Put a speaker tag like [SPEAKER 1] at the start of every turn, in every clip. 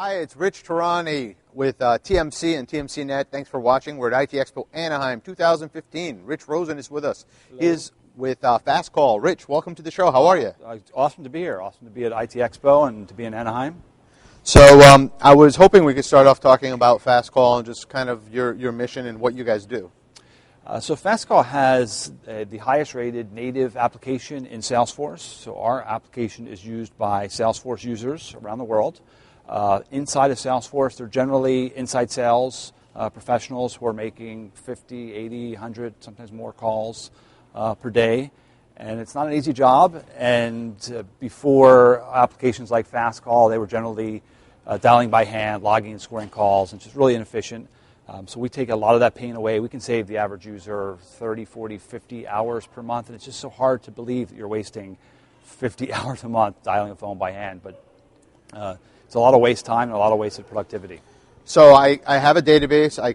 [SPEAKER 1] Hi, it's Rich Tarani with TMC and TMC Net. Thanks for watching. We're at ITEXPO Anaheim 2015. Rich Rosen is with us.
[SPEAKER 2] Hello.
[SPEAKER 1] He's with Fastcall. Rich, welcome to the show. How are you?
[SPEAKER 2] Awesome to be here. Awesome to be at ITEXPO and to be in Anaheim.
[SPEAKER 1] So I was hoping we could start off talking about Fastcall and just kind of your mission and what you guys do.
[SPEAKER 2] So Fastcall has the highest rated native application in Salesforce. So our application is used by Salesforce users around the world. Inside of Salesforce, they're generally inside sales professionals who are making 50, 80, 100, sometimes more calls per day. And it's not an easy job. And before applications like Fastcall, they were generally dialing by hand, logging and scoring calls, and just really inefficient. So we take a lot of that pain away. We can save the average user 30, 40, 50 hours per month. And it's just so hard to believe that you're wasting 50 hours a month dialing a phone by hand. But it's a lot of waste time and a lot of wasted productivity.
[SPEAKER 1] So I have a database. I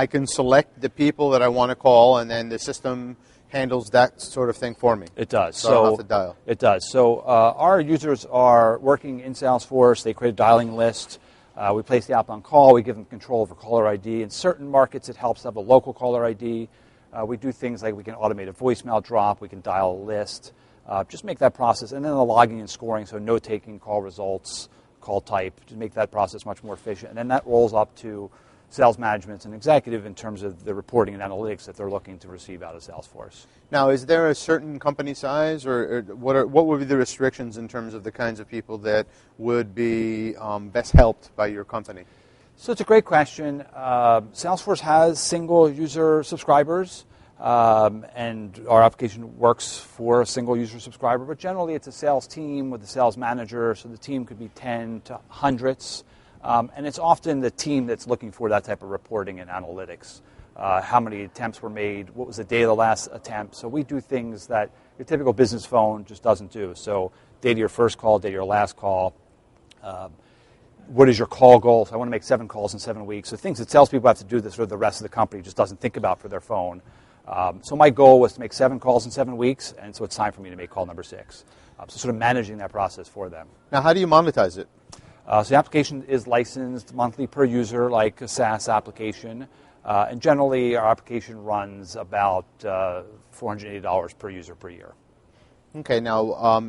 [SPEAKER 1] can select the people that I want to call, and then the system handles that sort of thing for me.
[SPEAKER 2] It does.
[SPEAKER 1] So I don't have to dial.
[SPEAKER 2] It does. So our users are working in Salesforce. They create a dialing list. We place the app on call. We give them control over caller ID. In certain markets, it helps have a local caller ID. We do things like we can automate a voicemail drop. We can dial a list. Just make that process. And then the logging and scoring, so note-taking, call results, call type, to make that process much more efficient. And then that rolls up to sales management and executive in terms of the reporting and analytics that they're looking to receive out of Salesforce.
[SPEAKER 1] Now, is there a certain company size, or what would be the restrictions in terms of the kinds of people that would be best helped by your company?
[SPEAKER 2] So it's a great question. Salesforce has single user subscribers, and our application works for a single user subscriber. But generally, it's a sales team with a sales manager, so the team could be 10 to hundreds. And it's often the team that's looking for that type of reporting and analytics. How many attempts were made? What was the date of the last attempt? So we do things that your typical business phone just doesn't do. So date of your first call, date of your last call. What is your call goal? So I want to make 7 calls in 7 weeks. So things that salespeople have to do that sort of the rest of the company just doesn't think about for their phone. So my goal was to make 7 calls in 7 weeks, and so it's time for me to make call number 6. So sort of managing that process for them.
[SPEAKER 1] Now, how do you monetize it?
[SPEAKER 2] So the application is licensed monthly per user, like a SaaS application. And generally, our application runs about $480 per user per year.
[SPEAKER 1] Okay. Now,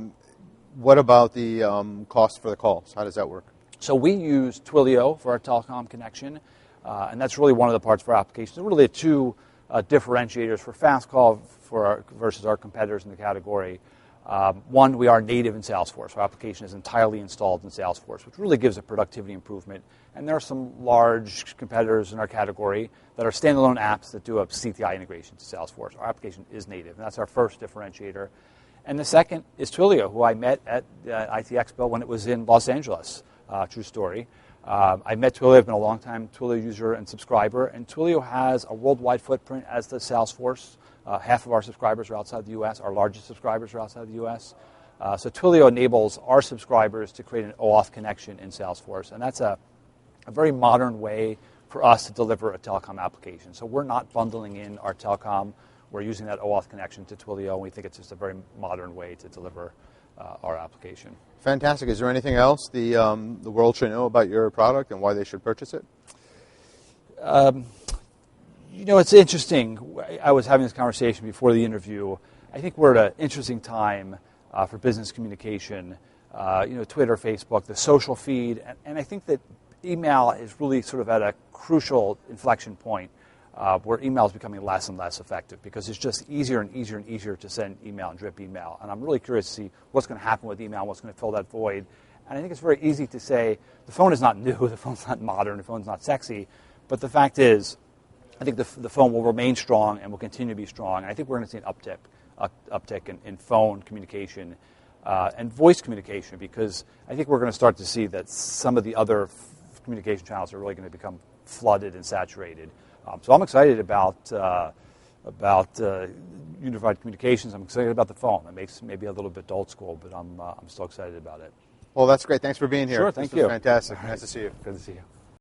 [SPEAKER 1] what about the cost for the calls? How does that work?
[SPEAKER 2] So we use Twilio for our telecom connection, and that's really one of the parts of our application. There are really 2 differentiators for Fastcall versus our competitors in the category. One, we are native in Salesforce. Our application is entirely installed in Salesforce, which really gives a productivity improvement. And there are some large competitors in our category that are standalone apps that do a CTI integration to Salesforce. Our application is native, and that's our first differentiator. And the second is Twilio, who I met at ITEXPO when it was in Los Angeles. True story. I met Twilio. I've been a long-time Twilio user and subscriber. And Twilio has a worldwide footprint, as does Salesforce. Half of our subscribers are outside the U.S. Our largest subscribers are outside the U.S. So Twilio enables our subscribers to create an OAuth connection in Salesforce. And that's a very modern way for us to deliver a telecom application. So we're not bundling in our telecom. We're using that OAuth connection to Twilio, and we think it's just a very modern way to deliver our application.
[SPEAKER 1] Fantastic. Is there anything else the world should know about your product and why they should purchase it?
[SPEAKER 2] You know, it's interesting. I was having this conversation before the interview. I think we're at an interesting time for business communication. Twitter, Facebook, the social feed. And I think that email is really sort of at a crucial inflection point where email is becoming less and less effective because it's just easier and easier and easier to send email and drip email. And I'm really curious to see what's going to happen with email, what's going to fill that void. And I think it's very easy to say the phone is not new, the phone's not modern, the phone's not sexy. But the fact is, I think the phone will remain strong and will continue to be strong. And I think we're going to see an uptick in phone communication and voice communication, because I think we're going to start to see that some of the other communication channels are really going to become flooded and saturated. So I'm excited about unified communications. I'm excited about the phone. It makes maybe a little bit old school, but I'm still excited about it.
[SPEAKER 1] Well, that's great. Thanks for being here.
[SPEAKER 2] Sure, thank you.
[SPEAKER 1] Fantastic. Nice to see you.
[SPEAKER 2] Good to see you.